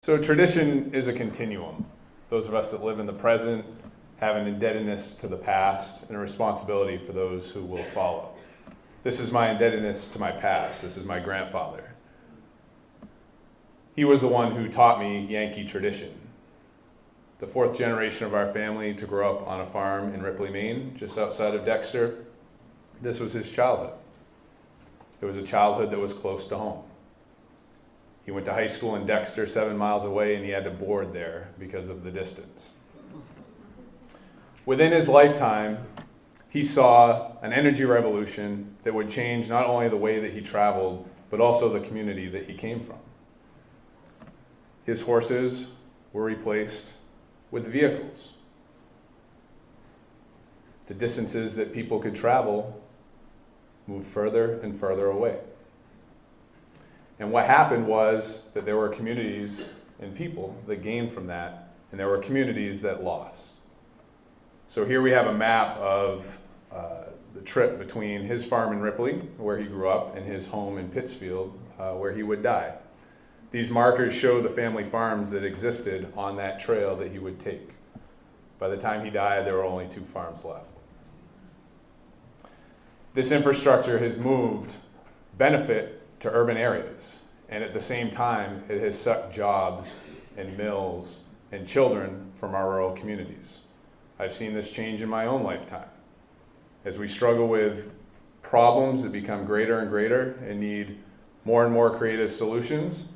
So tradition is a continuum. Those of us that live in the present have an indebtedness to the past and a responsibility for those who will follow. This is my indebtedness to my past. This is my grandfather. He was the one who taught me Yankee tradition. The fourth generation of our family to grow up on a farm in Ripley, Maine, just outside of Dexter. This was his childhood. It was a childhood that was close to home. He went to high school in Dexter, 7 miles away, and he had to board there because of the distance. Within his lifetime, he saw an energy revolution that would change not only the way that he traveled, but also the community that he came from. His horses were replaced with vehicles. The distances that people could travel moved further and further away. And what happened was that there were communities and people that gained from that, and there were communities that lost. So here we have a map of the trip between his farm in Ripley, where he grew up, and his home in Pittsfield, where he would die. These markers show the family farms that existed on that trail that he would take. By the time he died, there were only 2 farms left. This infrastructure has moved benefit to urban areas, and at the same time, it has sucked jobs and mills and children from our rural communities. I've seen this change in my own lifetime. As we struggle with problems that become greater and greater and need more and more creative solutions,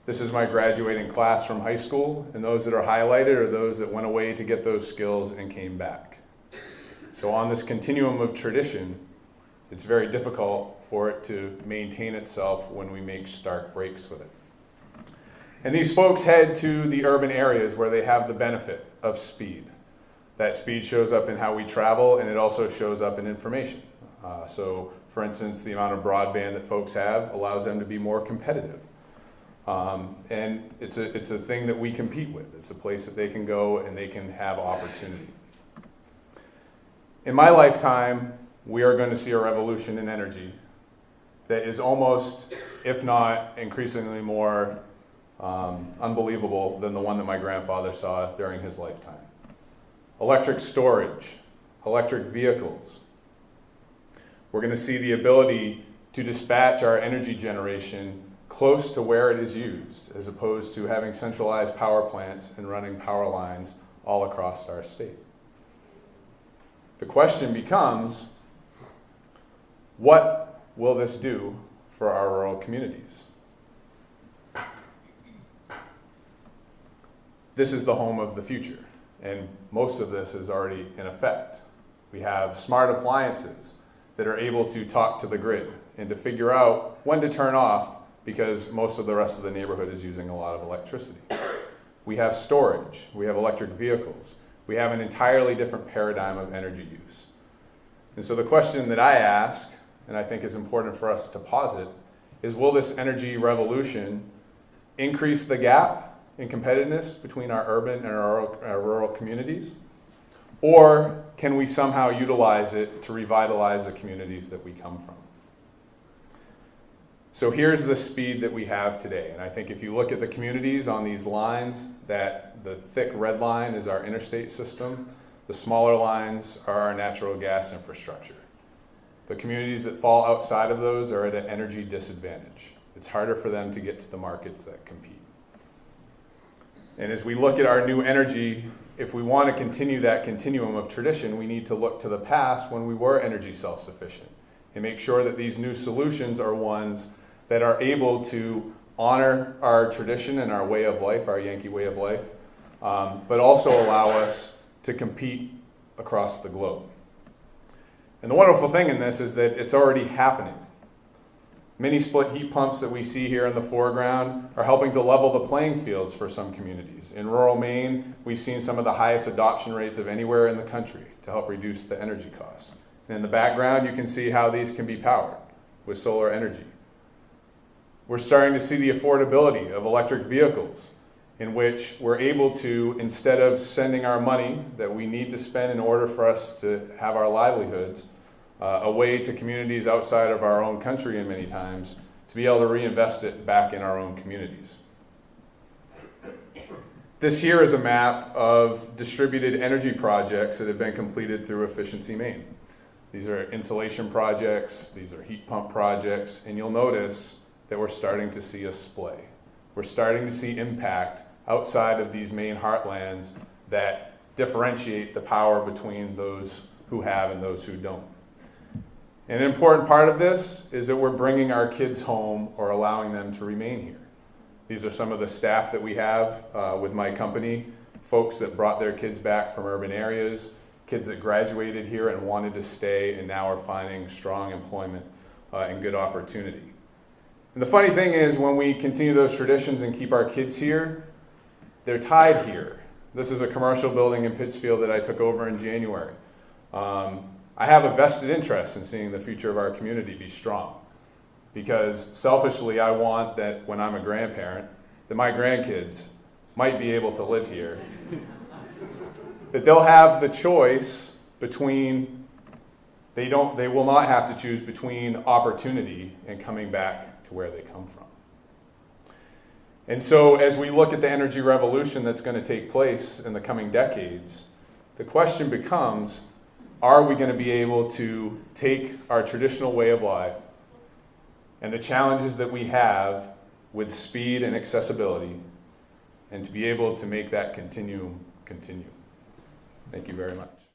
this is my graduating class from high school, and those that are highlighted are those that went away to get those skills and came back. So on this continuum of tradition, it's very difficult for it to maintain itself when we make stark breaks with it. And these folks head to the urban areas where they have the benefit of speed. That speed shows up in how we travel, and it also shows up in information. So, for instance, the amount of broadband that folks have allows them to be more competitive. And it's a thing that we compete with. It's a place that they can go and they can have opportunity. In my lifetime, we are going to see a revolution in energy that is almost, if not increasingly more unbelievable than the one that my grandfather saw during his lifetime. Electric storage, electric vehicles. We're going to see the ability to dispatch our energy generation close to where it is used, as opposed to having centralized power plants and running power lines all across our state. The question becomes, what will this do for our rural communities? This is the home of the future, and most of this is already in effect. We have smart appliances that are able to talk to the grid and to figure out when to turn off because most of the rest of the neighborhood is using a lot of electricity. We have storage, we have electric vehicles, we have an entirely different paradigm of energy use. And so the question that I ask, and I think is important for us to posit, is will this energy revolution increase the gap in competitiveness between our urban and our rural communities? Or can we somehow utilize it to revitalize the communities that we come from? So here's the speed that we have today. And I think if you look at the communities on these lines, that the thick red line is our interstate system. The smaller lines are our natural gas infrastructure. The communities that fall outside of those are at an energy disadvantage. It's harder for them to get to the markets that compete. And as we look at our new energy, if we want to continue that continuum of tradition, we need to look to the past when we were energy self-sufficient and make sure that these new solutions are ones that are able to honor our tradition and our way of life, our Yankee way of life, but also allow us to compete across the globe. And the wonderful thing in this is that it's already happening. Mini split heat pumps that we see here in the foreground are helping to level the playing fields for some communities. In rural Maine, we've seen some of the highest adoption rates of anywhere in the country to help reduce the energy costs. And in the background, you can see how these can be powered with solar energy. We're starting to see the affordability of electric vehicles, in which we're able to, instead of sending our money that we need to spend in order for us to have our livelihoods, away to communities outside of our own country, and many times, to be able to reinvest it back in our own communities. This here is a map of distributed energy projects that have been completed through Efficiency Maine. These are insulation projects, these are heat pump projects, and you'll notice that we're starting to see a splay. We're starting to see impact outside of these Maine heartlands that differentiate the power between those who have and those who don't. And an important part of this is that we're bringing our kids home or allowing them to remain here. These are some of the staff that we have with my company, folks that brought their kids back from urban areas, kids that graduated here and wanted to stay and now are finding strong employment and good opportunity. And the funny thing is, when we continue those traditions and keep our kids here, they're tied here. This is a commercial building in Pittsfield that I took over in January. I have a vested interest in seeing the future of our community be strong, because selfishly I want that when I'm a grandparent, that my grandkids might be able to live here, that they'll have the choice between, they will not have to choose between opportunity and coming back to where they come from. And so as we look at the energy revolution that's going to take place in the coming decades, the question becomes, are we going to be able to take our traditional way of life and the challenges that we have with speed and accessibility, and to be able to make that continuum continue? Thank you very much.